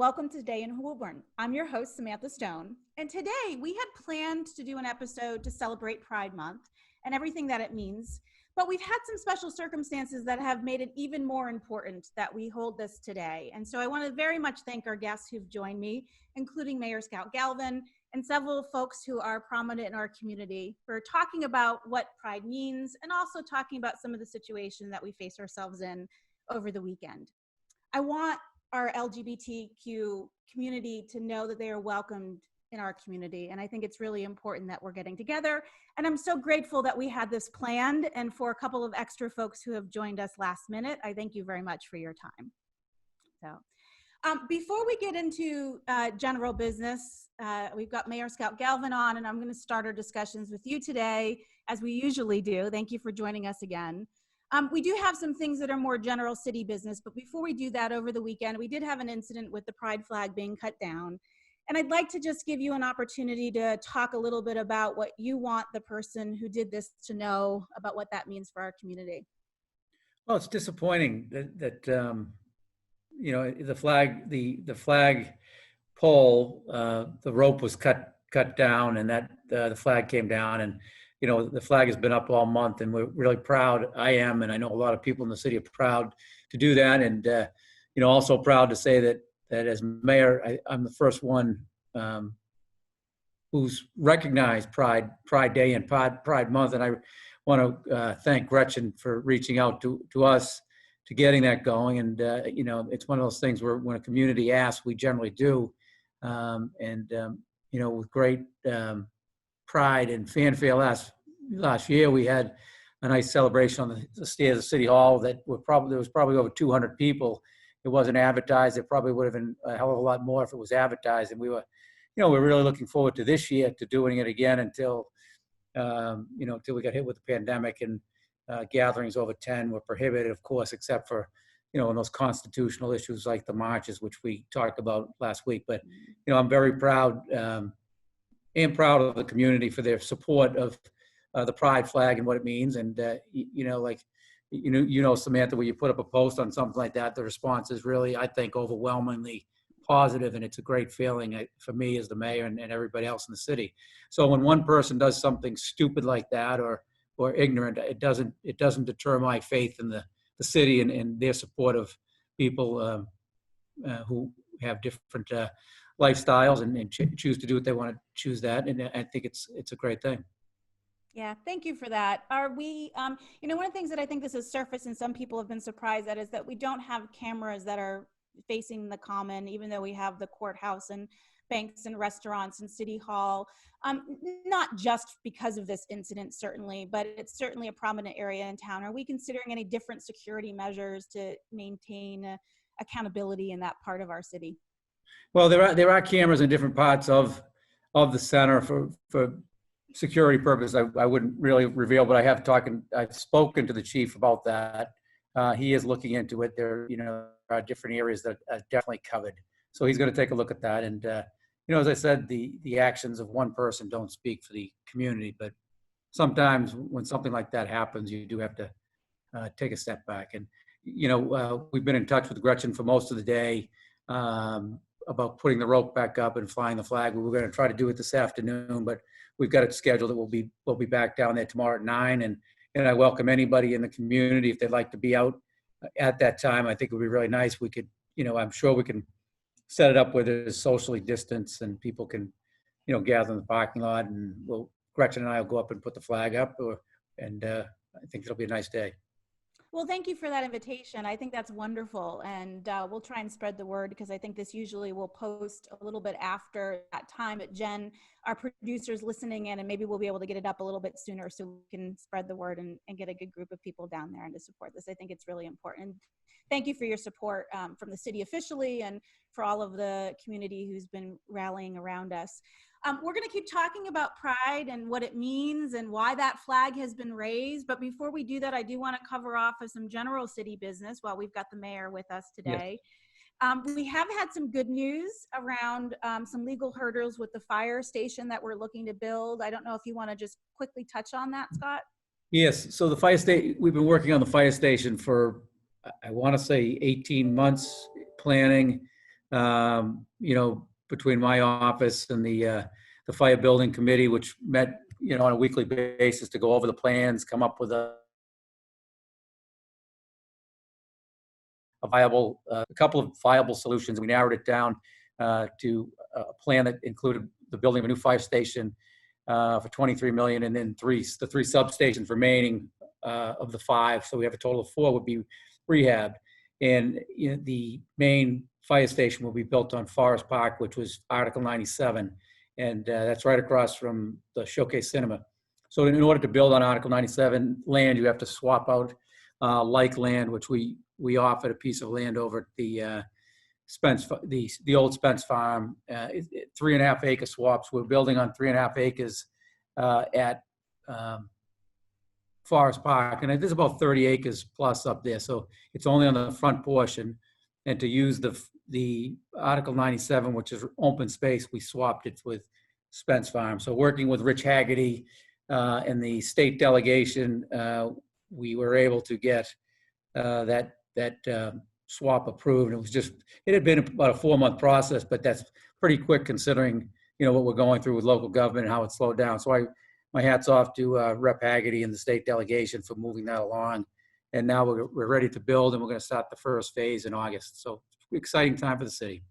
welcome to Today in Woburn. I'm your host, Samantha Stone, and today we had planned to do an episode to celebrate Pride Month and everything that it means, but we've had some special circumstances that have made it even more important that we hold this today. And so I want to very much thank our guests who've joined me, including Mayor Scout Galvin and several folks who are prominent in our community for talking about what Pride means and also talking about some of the situation that we face ourselves in over the weekend. I want our LGBTQ community to know that they are welcomed in our community. And I think it's really important that we're getting together. And I'm so grateful that we had this planned, and for a couple of extra folks who have joined us last minute, I thank you very much for your time. So before we get into general business, we've got Mayor Scout Galvin on, and I'm going to start our discussions with you today, as we usually do. Thank you for joining us again. We do have some things that are more general city business, but before we do that, over the weekend, we did have an incident with the pride flag being cut down. And I'd like to just give you an opportunity to talk a little bit about what you want the person who did this to know about what that means for our community. Well, it's disappointing that you know, the flag pole, the rope was cut down, and that the flag came down, and you know, the flag has been up all month, and we're really proud. I am, and I know a lot of people in the city are proud to do that, and you know, also proud to say that as mayor, I'm the first one who's recognized Pride Day and Pride Month, and I want to thank Gretchen for reaching out to us to getting that going. And you know, it's one of those things where when a community asks, we generally do, and you know, with great pride and fanfare last year, we had a nice celebration on the stairs of City Hall that there was probably over 200 people. It wasn't advertised. It probably would have been a hell of a lot more if it was advertised. And we were, you know, we're really looking forward to this year to doing it again until you know, until we got hit with the pandemic, and gatherings over 10 were prohibited, of course, except for, you know, in those constitutional issues like the marches, which we talked about last week. But, you know, I'm very proud and proud of the community for their support of the pride flag and what it means. And you know, like you know, Samantha, when you put up a post on something like that, the response is really, I think, overwhelmingly positive, and it's a great feeling for me as the mayor and everybody else in the city. So when one person does something stupid like that or ignorant, it doesn't deter my faith in the city and their support of people who have different lifestyles and choose to do what they want to choose that. And I think it's a great thing. Yeah, thank you for that. Are we, you know, one of the things that I think this has surfaced and some people have been surprised at is that we don't have cameras that are facing the common, even though we have the courthouse and banks and restaurants and City Hall, not just because of this incident, certainly, but it's certainly a prominent area in town. Are we considering any different security measures to maintain accountability in that part of our city? Well, there are cameras in different parts of the center for security purposes. I wouldn't really reveal, but I've spoken to the chief about that. He is looking into it. There, you know, are different areas that are definitely covered. So he's going to take a look at that. And you know, as I said, the actions of one person don't speak for the community, but sometimes when something like that happens, you do have to take a step back. And you know, we've been in touch with Gretchen for most of the day about putting the rope back up and flying the flag. We were going to try to do it this afternoon, but we've got it scheduled that we'll be back down there tomorrow at 9. And I welcome anybody in the community if they'd like to be out at that time. I think it would be really nice. We could, you know, I'm sure we can set it up where there's socially distanced and people can, you know, gather in the parking lot, and Gretchen and I will go up and put the flag up, and I think it'll be a nice day. Well, thank you for that invitation. I think that's wonderful. And we'll try and spread the word, because I think this usually will post a little bit after that time. At Jen, our producer's listening in, and maybe we'll be able to get it up a little bit sooner so we can spread the word and get a good group of people down there and to support this. I think it's really important. Thank you for your support from the city officially and for all of the community who's been rallying around us. We're going to keep talking about Pride and what it means and why that flag has been raised. But before we do that, I do want to cover off of some general city business while we've got the mayor with us today. Yes. We have had some good news around some legal hurdles with the fire station that we're looking to build. I don't know if you want to just quickly touch on that, Scott. Yes. So the fire station, we've been working on the fire station for, I want to say 18 months planning. between my office and the fire building committee, which met, on a weekly basis to go over the plans, come up with a couple of viable solutions. We narrowed it down to a plan that included the building of a new fire station for $23 million, and then the three substations remaining of the 5. So we have a total of 4 would be rehabbed. And the main fire station will be built on Forest Park, which was Article 97. And that's right across from the Showcase Cinema. So in order to build on Article 97 land, you have to swap out like land, which we offered a piece of land over at the Spence, the old Spence farm, 3.5 acre swaps. We're building on 3.5 acres at Forest Park, and there's about 30 acres plus up there. So it's only on the front portion, and to use the Article 97, which is open space, we swapped it with Spence Farm. So working with Rich Haggerty and the state delegation, we were able to get that swap approved. It had been about a 4-month process, but that's pretty quick considering, what we're going through with local government and how it slowed down. So my hat's off to Rep Haggerty and the state delegation for moving that along. And now we're ready to build, and we're going to start the first phase in August. So exciting time for the city.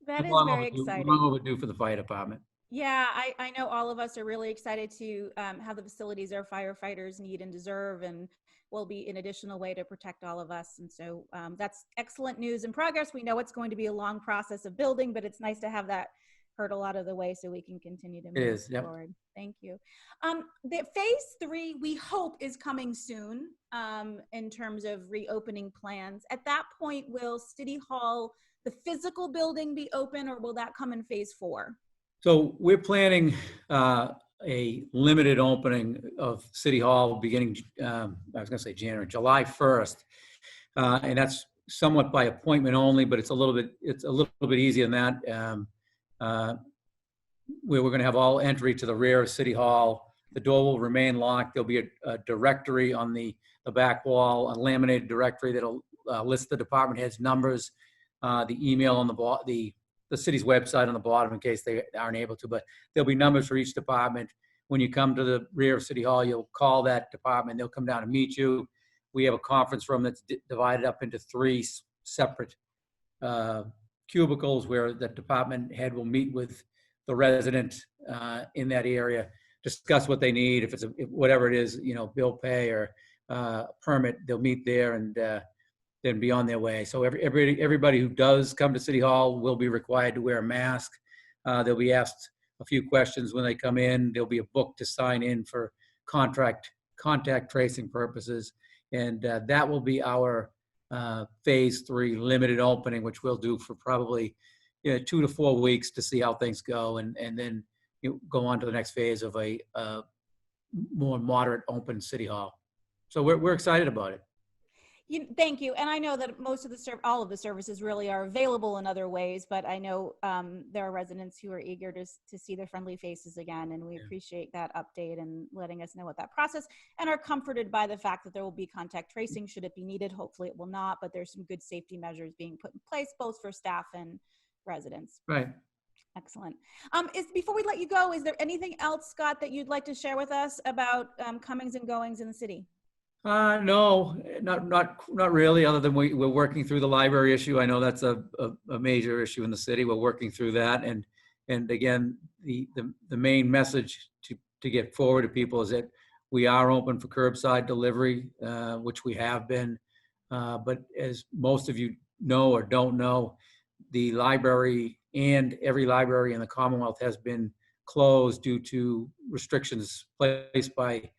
That is very exciting. Long overdue for the fire department. Yeah, I know all of us are really excited to have the facilities our firefighters need and deserve, and will be an additional way to protect all of us. And so that's excellent news and progress. We know it's going to be a long process of building, but it's nice to have that hurdle out of the way so we can continue to move forward. Thank you. The phase 3, we hope, is coming soon in terms of reopening plans. At that point, will City Hall, the physical building, be open, or will that come in phase 4? So we're planning a limited opening of City Hall beginning, July 1st. And that's somewhat by appointment only, but it's a little bit easier than that. Where we're going to have all entry to the rear of City Hall. The door will remain locked. There'll be a directory on the back wall, a laminated directory that'll list the department heads' numbers, the email on the city's website on the bottom in case they aren't able to, but there'll be numbers for each department. When you come to the rear of City Hall, you'll call that department. They'll come down and meet you. We have a conference room that's divided up into 3 separate cubicles where the department head will meet with the resident in that area, discuss what they need. If it's whatever it is, bill pay or permit, they'll meet there and then be on their way. So everybody who does come to City Hall will be required to wear a mask. They'll be asked a few questions when they come in. There'll be a book to sign in for contact tracing purposes. And that will be our phase 3 limited opening, which we'll do for probably 2 to 4 weeks to see how things go, and then go on to the next phase of a more moderate open City Hall. So we're excited about it. Thank you. And I know that all of the services really are available in other ways, but I know there are residents who are eager to see their friendly faces again, and we appreciate that update and letting us know what that process, and are comforted by the fact that there will be contact tracing should it be needed. Hopefully it will not, but there's some good safety measures being put in place both for staff and residents. Right. Excellent. Before we let you go, is there anything else, Scott, that you'd like to share with us about comings and goings in the city? No, not really, other than we're working through the library issue. I know that's a major issue in the city. We're working through that. And again, the main message to get forward to people is that we are open for curbside delivery, which we have been. But as most of you know or don't know, the library and every library in the Commonwealth has been closed due to restrictions placed by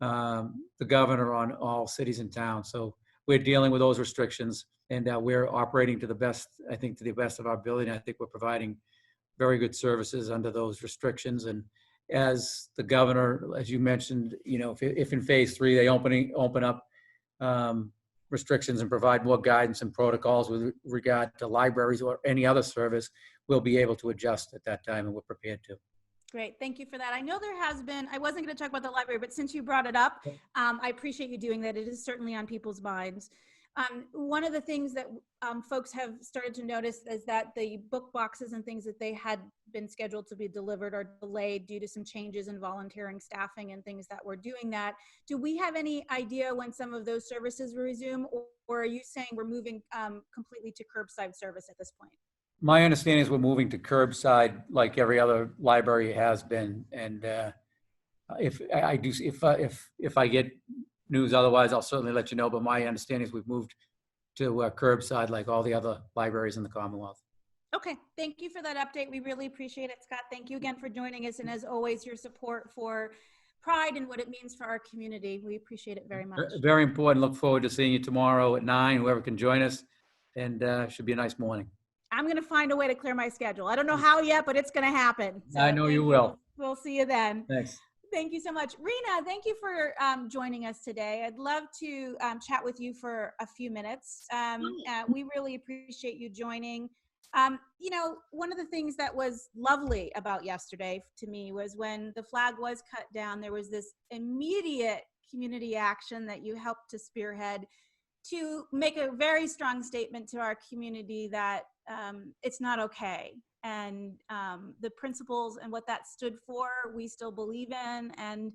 the governor on all cities and towns. So we're dealing with those restrictions, and we're operating to the best of our ability. And I think we're providing very good services under those restrictions. And as the governor, as you mentioned, if in phase 3 they open up restrictions and provide more guidance and protocols with regard to libraries or any other service, we'll be able to adjust at that time, and we're prepared to. Great. Thank you for that. I know there has been, I wasn't going to talk about the library, but since you brought it up, I appreciate you doing that. It is certainly on people's minds. One of the things that folks have started to notice is that the book boxes and things that they had been scheduled to be delivered are delayed due to some changes in volunteering staffing and things that were doing that. Do we have any idea when some of those services will resume, or are you saying we're moving completely to curbside service at this point? My understanding is we're moving to curbside like every other library has been. And if I get news otherwise, I'll certainly let you know. But my understanding is we've moved to curbside like all the other libraries in the Commonwealth. Okay, thank you for that update. We really appreciate it, Scott. Thank you again for joining us, and as always, your support for Pride and what it means for our community. We appreciate it very much. Very important. Look forward to seeing you tomorrow at 9, whoever can join us, and should be a nice morning. I'm going to find a way to clear my schedule. I don't know how yet, but it's going to happen. So I know you will. We'll see you then. Thanks. Thank you so much. Rina, thank you for joining us today. I'd love to chat with you for a few minutes. We really appreciate you joining. You know, one of the things that was lovely about yesterday to me was when the flag was cut down, there was this immediate community action that you helped to spearhead to make a very strong statement to our community that it's not okay. And the principles and what that stood for, we still believe in, and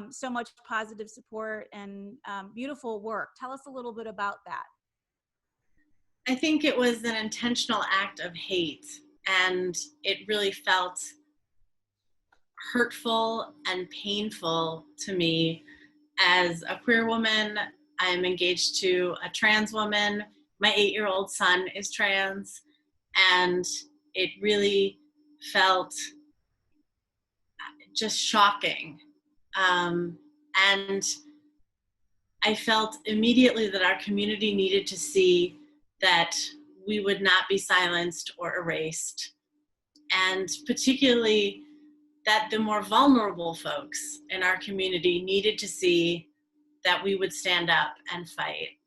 so much positive support and beautiful work. Tell us a little bit about that. I think it was an intentional act of hate, and it really felt hurtful and painful to me. As a queer woman, I'm engaged to a trans woman. My 8-year-old son is trans, and it really felt just shocking. And I felt immediately that our community needed to see that we would not be silenced or erased. And particularly that the more vulnerable folks in our community needed to see that we would stand up and fight.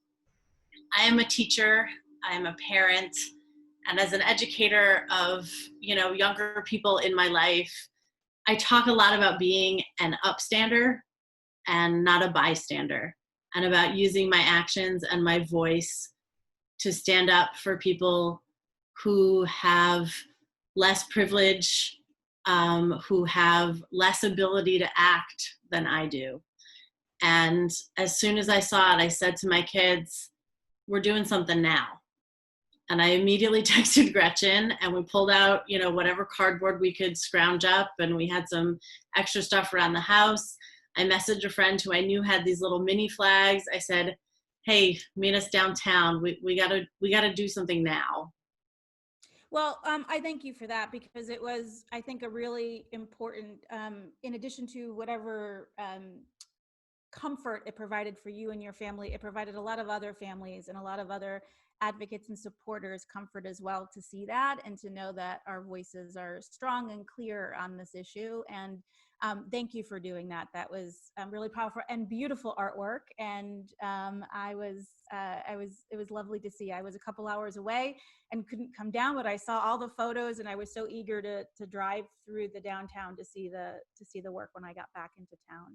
I am a teacher, I am a parent, and as an educator of, younger people in my life, I talk a lot about being an upstander and not a bystander, and about using my actions and my voice to stand up for people who have less privilege, who have less ability to act than I do. And as soon as I saw it, I said to my kids, we're doing something now. And I immediately texted Gretchen, and we pulled out, whatever cardboard we could scrounge up, and we had some extra stuff around the house. I messaged a friend who I knew had these little mini flags. I said, hey, meet us downtown. We gotta do something now. Well, I thank you for that, because it was, I think, a really important, in addition to whatever comfort it provided for you and your family, it provided a lot of other families and a lot of other advocates and supporters comfort as well to see that and to know that our voices are strong and clear on this issue. And thank you for doing that. That was really powerful and beautiful artwork. And it was lovely to see. I was a couple hours away and couldn't come down, but I saw all the photos, and I was so eager to drive through the downtown to see the work when I got back into town.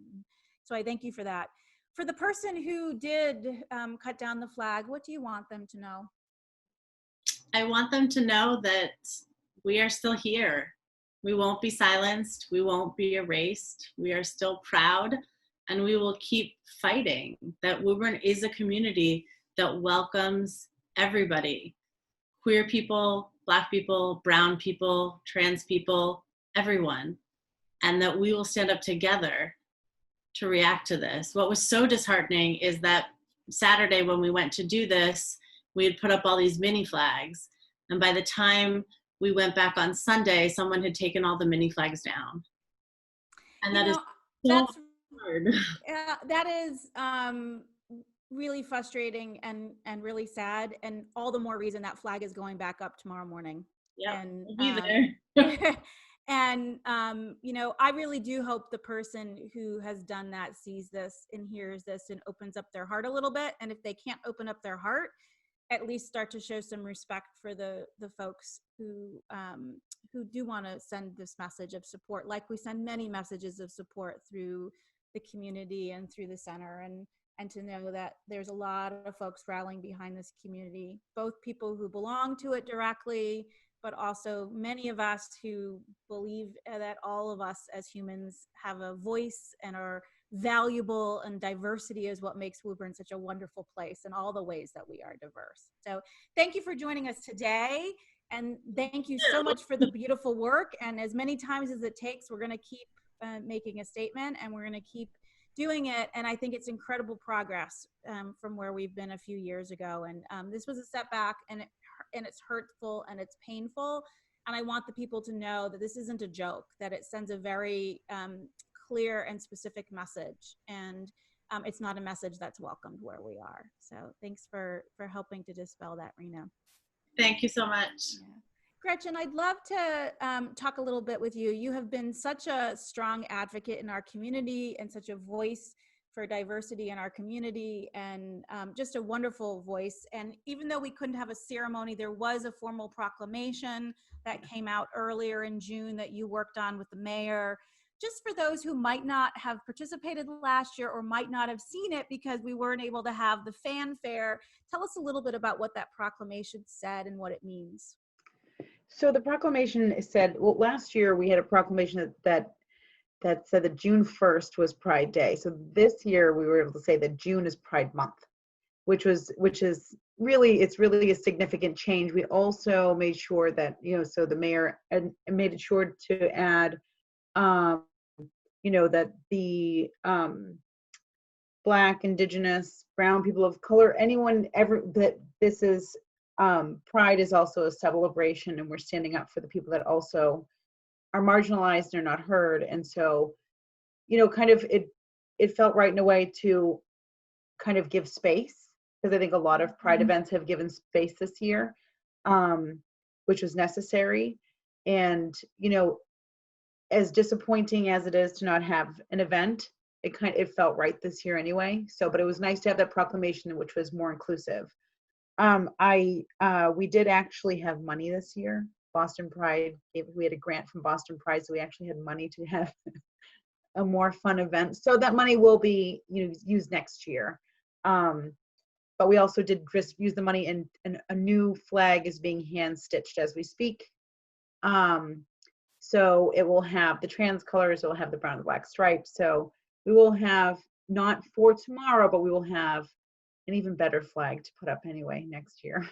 So I thank you for that. For the person who did cut down the flag, what do you want them to know? I want them to know that we are still here. We won't be silenced. We won't be erased. We are still proud, and we will keep fighting. That Woburn is a community that welcomes everybody. Queer people, Black people, brown people, trans people, everyone. And that we will stand up together to react to this. What was so disheartening is that Saturday when we went to do this, we had put up all these mini flags. And by the time we went back on Sunday, someone had taken all the mini flags down. And that's hard. That is really frustrating and really sad. And all the more reason that flag is going back up tomorrow morning. Yeah, and we'll be there. And, I really do hope the person who has done that sees this and hears this and opens up their heart a little bit. And if they can't open up their heart, at least start to show some respect for the folks who do want to send this message of support, like we send many messages of support through the community and through the center. And and to know that there's a lot of folks rallying behind this community, both people who belong to it directly, but also many of us who believe that all of us as humans have a voice and are valuable, and diversity is what makes Woburn such a wonderful place in all the ways that we are diverse. So thank you for joining us today. And thank you so much for the beautiful work. And as many times as it takes, we're going to keep making a statement, and we're going to keep doing it. And I think it's incredible progress from where we've been a few years ago. And this was a setback, and it's hurtful and it's painful. And I want the people to know that this isn't a joke, that it sends a very clear and specific message. And it's not a message that's welcomed where we are. So thanks for helping to dispel that, Rina. Thank you so much. Yeah. Gretchen, I'd love to talk a little bit with you. You have been such a strong advocate in our community and such a voice for diversity in our community, and just a wonderful voice. And even though we couldn't have a ceremony, there was a formal proclamation that came out earlier in June that you worked on with the mayor. Just for those who might not have participated last year or might not have seen it because we weren't able to have the fanfare, tell us a little bit about what that proclamation said and what it means. So the proclamation said, well, last year we had a proclamation that said that June 1st was Pride Day. So this year we were able to say that June is Pride Month, which is really, it's really a significant change. We also made sure that, so the mayor made sure to add, that the Black, Indigenous, Brown, people of color, anyone ever, that this is, Pride is also a celebration, and we're standing up for the people that also are marginalized and are not heard. And so, kind of it felt right in a way to kind of give space, because I think a lot of Pride events have given space this year, which was necessary. And, as disappointing as it is to not have an event, it felt right this year anyway. So, but it was nice to have that proclamation, which was more inclusive. We did actually have money this year. Boston Pride, we had a grant from Boston Pride, so we actually had money to have a more fun event. So that money will be used next year. But we also did just use the money, and a new flag is being hand stitched as we speak. So it will have the trans colors, it will have the brown and black stripes. So we will have, not for tomorrow, but we will have an even better flag to put up anyway next year.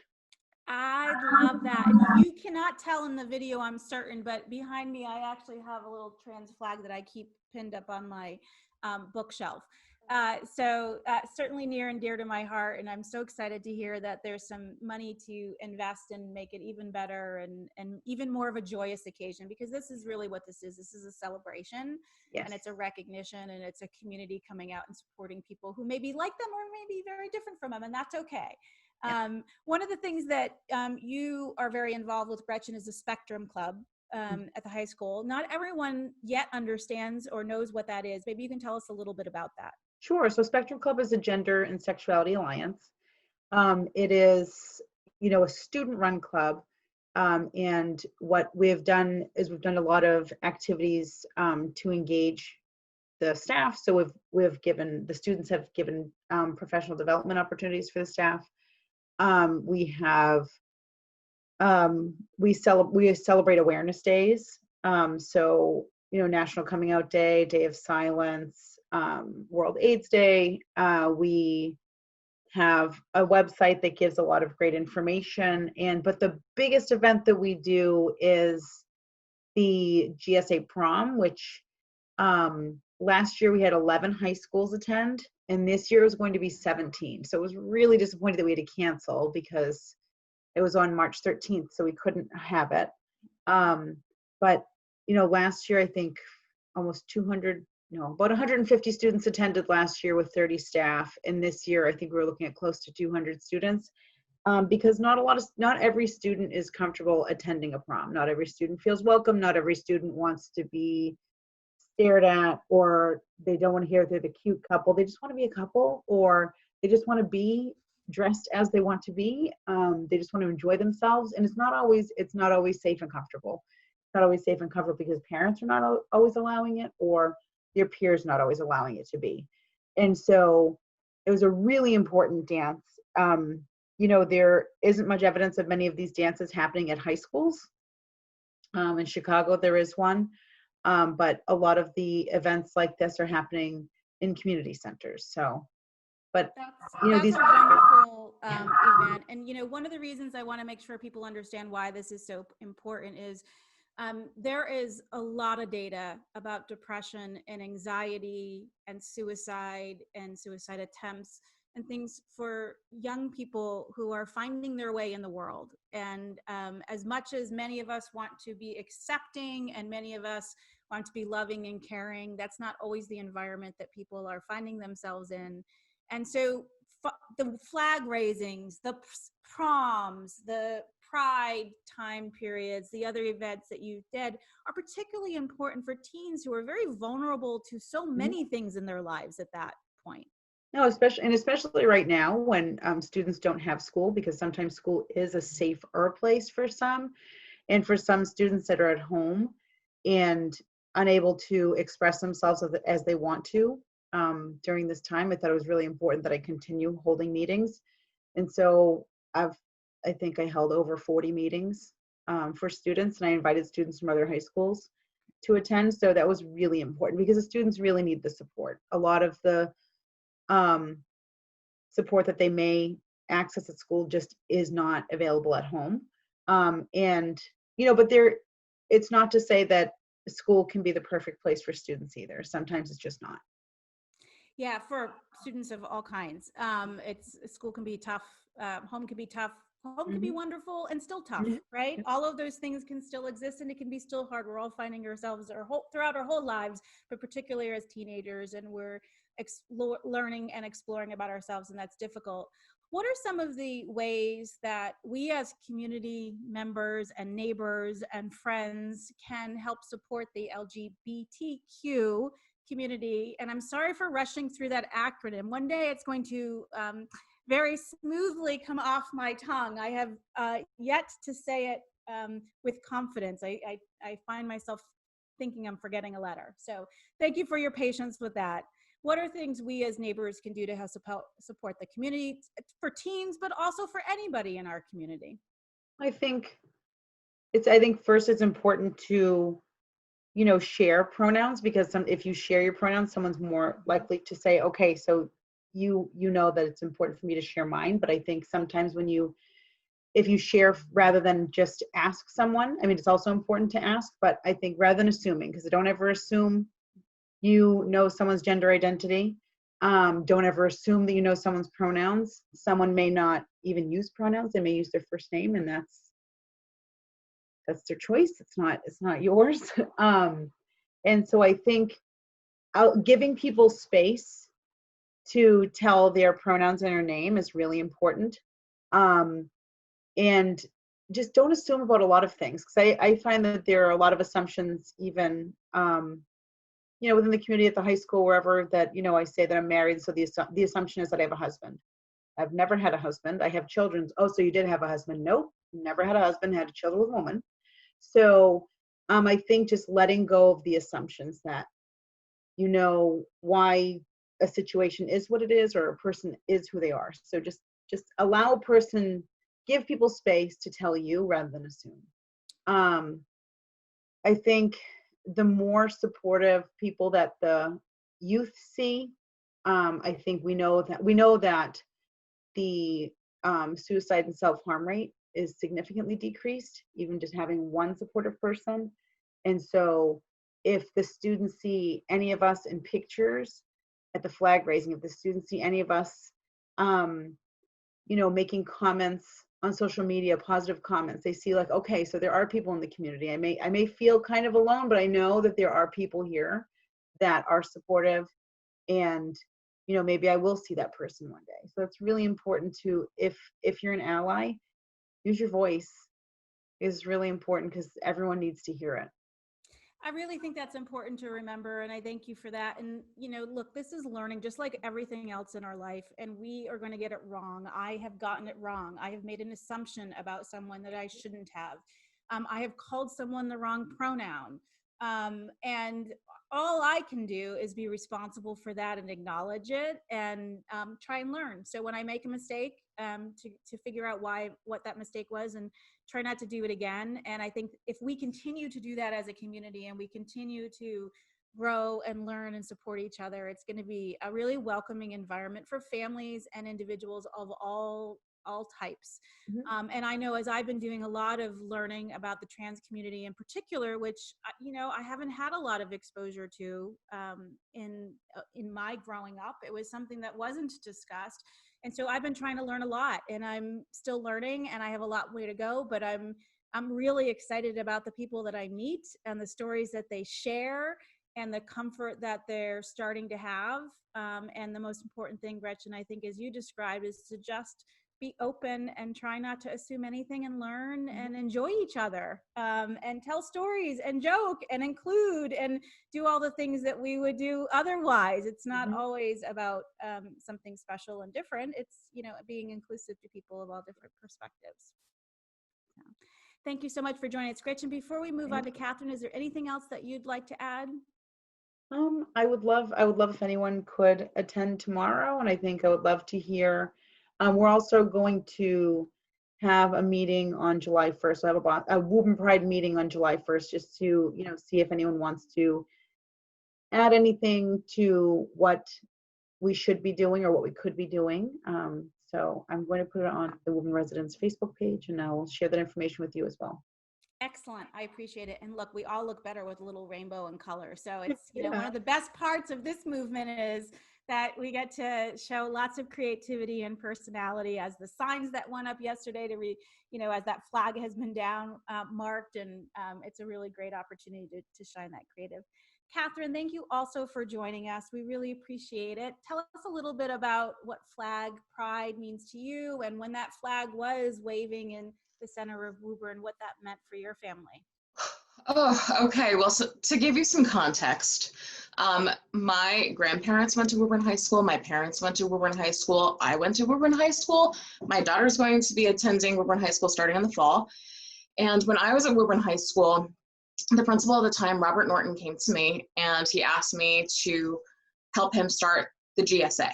I love that. And you cannot tell in the video, I'm certain, but behind me, I actually have a little trans flag that I keep pinned up on my bookshelf. So certainly near and dear to my heart. And I'm so excited to hear that there's some money to invest and make it even better and even more of a joyous occasion, because this is really what this is. This is a celebration. Yes. And it's a recognition, and it's a community coming out and supporting people who maybe like them or maybe very different from them, and that's okay. Yeah. One of the things that you are very involved with, Gretchen, is the Spectrum Club at the high school. Not everyone yet understands or knows what that is. Maybe you can tell us a little bit about that. Sure. So Spectrum Club is a gender and sexuality alliance. It is, a student-run club. And what we've done is we've done a lot of activities to engage the staff. So the students have given professional development opportunities for the staff. We celebrate awareness days. So, National Coming Out Day, Day of Silence, World AIDS Day. We have a website that gives a lot of great information. But the biggest event that we do is the GSA prom, which last year we had 11 high schools attend, and this year was going to be 17. So it was really disappointing that we had to cancel because it was on March 13th, so we couldn't have it. But, last year I think about 150 students attended last year with 30 staff. And this year I think we're looking at close to 200 students. Because not every student is comfortable attending a prom. Not every student feels welcome. Not every student wants to be stared at, or they don't want to hear they're the cute couple. They just want to be a couple, or they just want to be dressed as they want to be. They just want to enjoy themselves, and it's not always safe and comfortable. It's not always safe and comfortable because parents are not always allowing it, or your peers not always allowing it to be. And so it was a really important dance. There isn't much evidence of many of these dances happening at high schools. In Chicago, there is one, but a lot of the events like this are happening in community centers. So, but that's these a wonderful event. And one of the reasons I want to make sure people understand why this is so important is there is a lot of data about depression and anxiety and suicide attempts and things for young people who are finding their way in the world. And as much as many of us want to be accepting and many of us want to be loving and caring, that's not always the environment that people are finding themselves in. And so the flag raisings, the proms, the pride time periods, the other events that you did are particularly important for teens who are very vulnerable to so many things in their lives at that point. No, especially right now when students don't have school, because sometimes school is a safer place for some, and for some students that are at home and unable to express themselves as they want to during this time. I thought it was really important that I continue holding meetings, and so I think I held over 40 meetings for students, and I invited students from other high schools to attend. So that was really important because the students really need the support. A lot of the support that they may access at school just is not available at home. But it's not to say that school can be the perfect place for students either. Sometimes it's just not. Yeah, for students of all kinds. School can be tough, home can be tough, home can be wonderful and still tough, right? All of those things can still exist and it can be still hard. We're all finding ourselves throughout our whole lives, but particularly as teenagers, and we're learning and exploring about ourselves, and that's difficult. What are some of the ways that we as community members and neighbors and friends can help support the LGBTQ community? And I'm sorry for rushing through that acronym. One day it's going to very smoothly come off my tongue. I have yet to say it with confidence. I find myself thinking I'm forgetting a letter. So thank you for your patience with that. What are things we as neighbors can do to help support the community for teens, but also for anybody in our community? I think first it's important to share pronouns, because if you share your pronouns, someone's more likely to say, okay, so you know that it's important for me to share mine. But I think sometimes if you share rather than just ask someone, I mean, it's also important to ask, but I think rather than assuming, because don't ever assume someone's gender identity. Don't ever assume that you know someone's pronouns. Someone may not even use pronouns. They may use their first name, and that's their choice. It's not yours. And so I think giving people space to tell their pronouns and their name is really important. And just don't assume about a lot of things, because I find that there are a lot of assumptions, even within the community, at the high school, wherever, that I say that I'm married, so the assumption is that I have a husband. I've never had a husband. I have children. Oh, so you did have a husband? Nope, never had a husband. Had children with a woman. So I think just letting go of the assumptions that why a situation is what it is, or a person is who they are. So just allow a person, give people space to tell you rather than assume. I think the more supportive people that the youth see, I think we know that the suicide and self-harm rate is significantly decreased, even just having one supportive person. And so if the students see any of us in pictures at the flag raising, if the students see any of us making comments on social media, positive comments, they see, like, okay, so there are people in the community. I may feel kind of alone, but I know that there are people here that are supportive, and maybe I will see that person one day. So it's really important to, if you're an ally, use your voice. Is really important, because everyone needs to hear it. I really think that's important to remember, and I thank you for that. And, look, this is learning just like everything else in our life, and we are going to get it wrong. I have gotten it wrong. I have made an assumption about someone that I shouldn't have. I have called someone the wrong pronoun. And all I can do is be responsible for that and acknowledge it and try and learn. So when I make a mistake, to figure out what that mistake was and try not to do it again. And I think if we continue to do that as a community and we continue to grow and learn and support each other, it's going to be a really welcoming environment for families and individuals of all types. And I know as I've been doing a lot of learning about the trans community in particular, which, I haven't had a lot of exposure to in my growing up. It was something that wasn't discussed. And so I've been trying to learn a lot, and I'm still learning, and I have a lot way to go, but I'm really excited about the people that I meet and the stories that they share and the comfort that they're starting to have. And the most important thing, Gretchen, I think, as you described, is to just be open and try not to assume anything and learn and enjoy each other, and tell stories and joke and include and do all the things that we would do otherwise. It's not always about something special and different. It's, being inclusive to people of all different perspectives. So, thank you so much for joining us, Gretchen. Before we move on to Katherine, is there anything else that you'd like to add? I would love if anyone could attend tomorrow, and I think I would love to hear. We're also going to have a meeting on July 1st. We'll have a Woburn Pride meeting on July 1st, just to see if anyone wants to add anything to what we should be doing or what we could be doing. So I'm going to put it on the Woburn Residents Facebook page, and I will share that information with you as well. Excellent. I appreciate it. And look, we all look better with a little rainbow and color. So it's, one of the best parts of this movement is that we get to show lots of creativity and personality, as the signs that went up yesterday as that flag has been down marked. And it's a really great opportunity to shine that creative. Katherine, thank you also for joining us. We really appreciate it. Tell us a little bit about what Flag Pride means to you, and when that flag was waving in the center of Woburn, what that meant for your family. Oh, okay. Well, so to give you some context, my grandparents went to Woburn High School. My parents went to Woburn High School. I went to Woburn High School. My daughter's going to be attending Woburn High School starting in the fall. And when I was at Woburn High School, the principal at the time, Robert Norton, came to me and he asked me to help him start the GSA.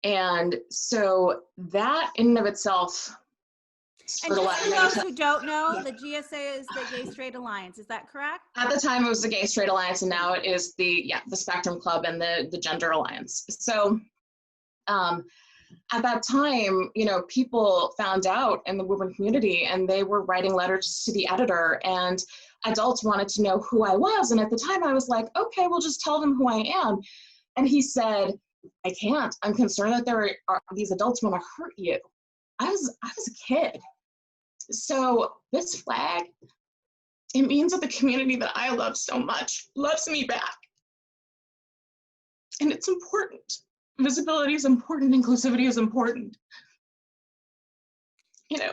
And so that in and of itself, and just for those who don't know, the GSA is the Gay Straight Alliance. Is that correct? At the time, it was the Gay Straight Alliance, and now it is the Spectrum Club and the Gender Alliance. So at that time, people found out in the Woburn community, and they were writing letters to the editor, and adults wanted to know who I was. And at the time, I was like, okay, we'll just tell them who I am. And he said, I can't. I'm concerned that these adults want to hurt you. I was a kid. So this flag, it means that the community that I love so much loves me back. And it's important. Visibility is important. Inclusivity is important.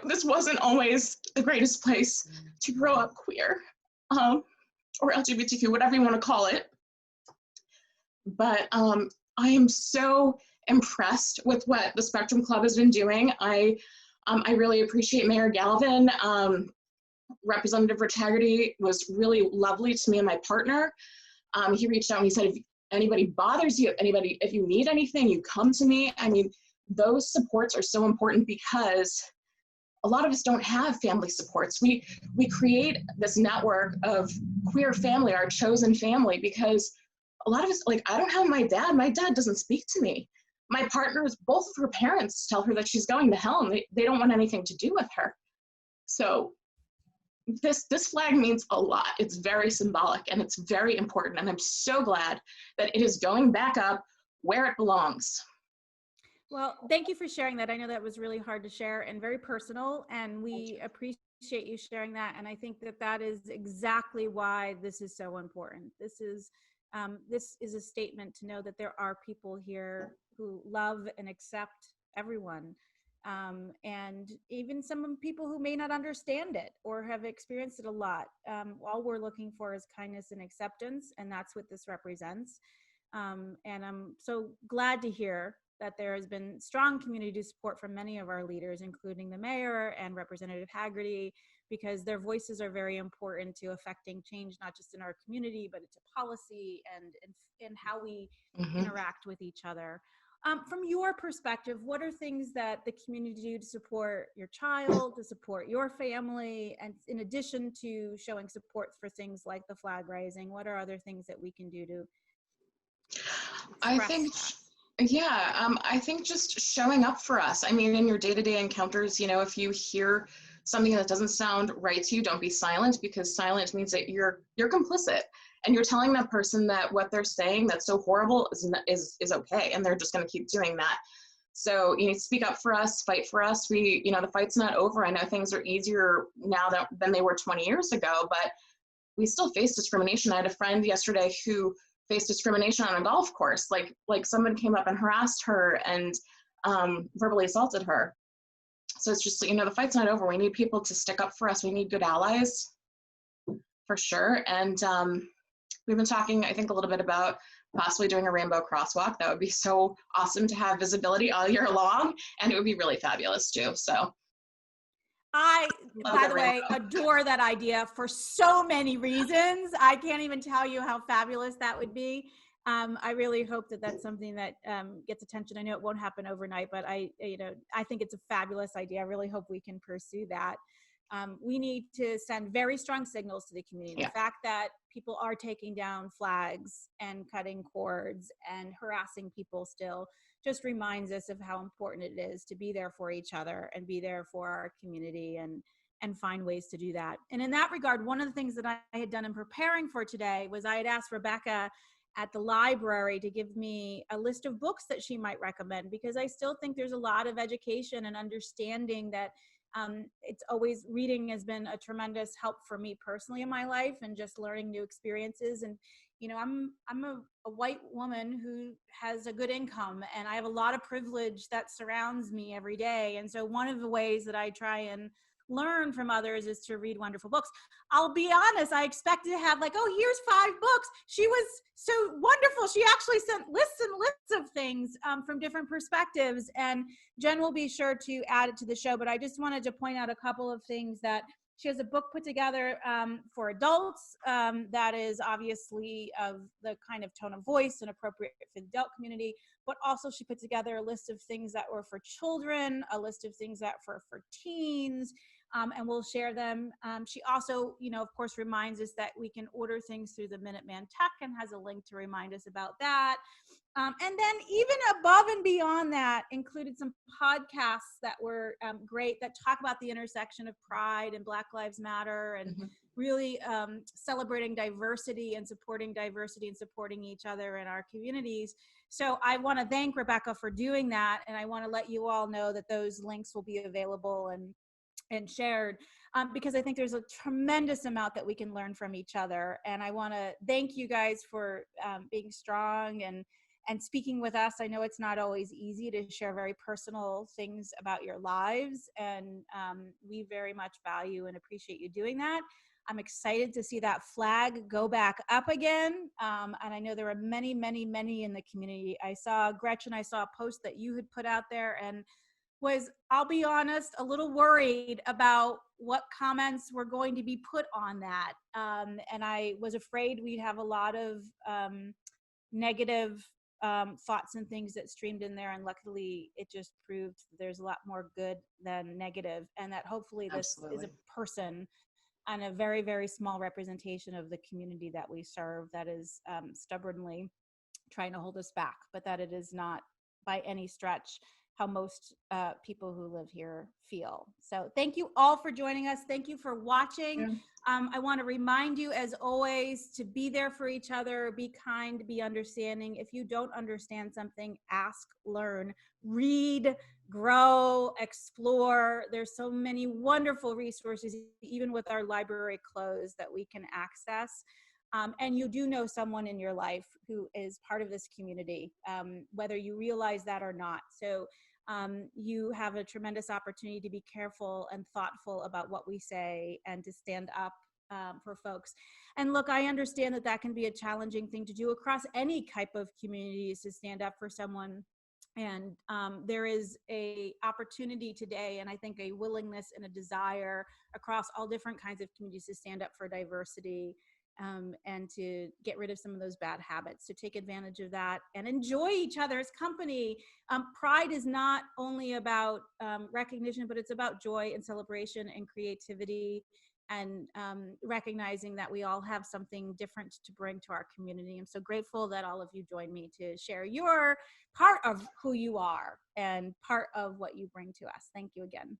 This wasn't always the greatest place to grow up queer, or LGBTQ, whatever you want to call it. But I am so impressed with what the Spectrum Club has been doing. I really appreciate Mayor Galvin. Representative Retagrity was really lovely to me and my partner. He reached out and he said, if anybody bothers you, if you need anything, you come to me. I mean, those supports are so important because a lot of us don't have family supports. We create this network of queer family, our chosen family, because a lot of us, I don't have my dad. My dad doesn't speak to me. My partner's, both of her parents tell her that she's going to hell, and they don't want anything to do with her. So this flag means a lot. It's very symbolic and it's very important. And I'm so glad that it is going back up where it belongs. Well, thank you for sharing that. I know that was really hard to share and very personal, and we appreciate you sharing that. And I think that is exactly why this is so important. This is a statement to know that there are people here who love and accept everyone. And even some people who may not understand it or have experienced it a lot. All we're looking for is kindness and acceptance, and that's what this represents. And I'm so glad to hear that there has been strong community support from many of our leaders, including the mayor and Representative Haggerty, because their voices are very important to affecting change, not just in our community, but into policy and in how we interact with each other. From your perspective, what are things that the community do to support your child, to support your family, and in addition to showing support for things like the flag raising, what are other things that we can do to I think, I think just showing up for us. I mean, in your day-to-day encounters, you know, if you hear something that doesn't sound right to you, don't be silent, because silent means that you're complicit, and you're telling that person that what they're saying that's so horrible is okay, and they're just going to keep doing that. So you need to speak up for us, fight for us. We, you know, the fight's not over. I know things are easier now than they were 20 years ago, but we still face discrimination. I had a friend yesterday who faced discrimination on a golf course. Like someone came up and harassed her and verbally assaulted her. So it's just, you know, the fight's not over. We need people to stick up for us. We need good allies, for sure. And we've been talking, I think, a little bit about possibly doing a rainbow crosswalk. That would be so awesome to have visibility all year long, and it would be really fabulous too. So I, by the way, adore that idea for so many reasons. I can't even tell you how fabulous that would be. I really hope that that's something that gets attention. I know it won't happen overnight, but I think it's a fabulous idea. I really hope we can pursue that. We need to send very strong signals to the community. The fact that people are taking down flags and cutting cords and harassing people still just reminds us of how important it is to be there for each other and be there for our community and find ways to do that. And in that regard, one of the things that I had done in preparing for today was I had asked Rebecca at the library to give me a list of books that she might recommend, because I still think there's a lot of education and understanding that it's always, reading has been a tremendous help for me personally in my life, and just learning new experiences. And you know, I'm a white woman who has a good income, and I have a lot of privilege that surrounds me every day. And so one of the ways that I try and learn from others is to read wonderful books. I'll be honest, I expected to have like, oh, here's 5 books. She was so wonderful. She actually sent lists and lists of things from different perspectives, and Jen will be sure to add it to the show. But I just wanted to point out a couple of things that she has a book put together for adults that is obviously of the kind of tone of voice and appropriate for the adult community, but also she put together a list of things that were for children, a list of things that were for teens, and we'll share them. She also, you know, of course, reminds us that we can order things through the Minuteman Tech, and has a link to remind us about that. And then even above and beyond that, included some podcasts that were great, that talk about the intersection of Pride and Black Lives Matter, and really celebrating diversity and supporting each other in our communities. So I want to thank Rebecca for doing that, and I want to let you all know that those links will be available and shared, because I think there's a tremendous amount that we can learn from each other. And I want to thank you guys for being strong and speaking with us. I know it's not always easy to share very personal things about your lives, and we very much value and appreciate you doing that. I'm excited to see that flag go back up again. And I know there are many, many, many in the community. I saw, Gretchen, I saw a post that you had put out there, and was, I'll be honest, a little worried about what comments were going to be put on that. And I was afraid we'd have a lot of negative thoughts and things that streamed in there. And luckily, it just proved there's a lot more good than negative, and that hopefully this is a person and a very, very small representation of the community that we serve that is stubbornly trying to hold us back, but that it is not by any stretch how most people who live here feel. So thank you all for joining us. Thank you for watching. I want to remind you, as always, to be there for each other, be kind, be understanding. If you don't understand something, ask, learn, read, grow, explore. There's so many wonderful resources, even with our library closed, that we can access. And you do know someone in your life who is part of this community, whether you realize that or not. So you have a tremendous opportunity to be careful and thoughtful about what we say, and to stand up for folks. And look, I understand that that can be a challenging thing to do across any type of communities, to stand up for someone And there is a opportunity today, and I think a willingness and a desire across all different kinds of communities to stand up for diversity, and to get rid of some of those bad habits, to take advantage of that and enjoy each other's company. Pride is not only about recognition, but it's about joy and celebration and creativity, and recognizing that we all have something different to bring to our community. I'm so grateful that all of you joined me to share your part of who you are and part of what you bring to us. Thank you again.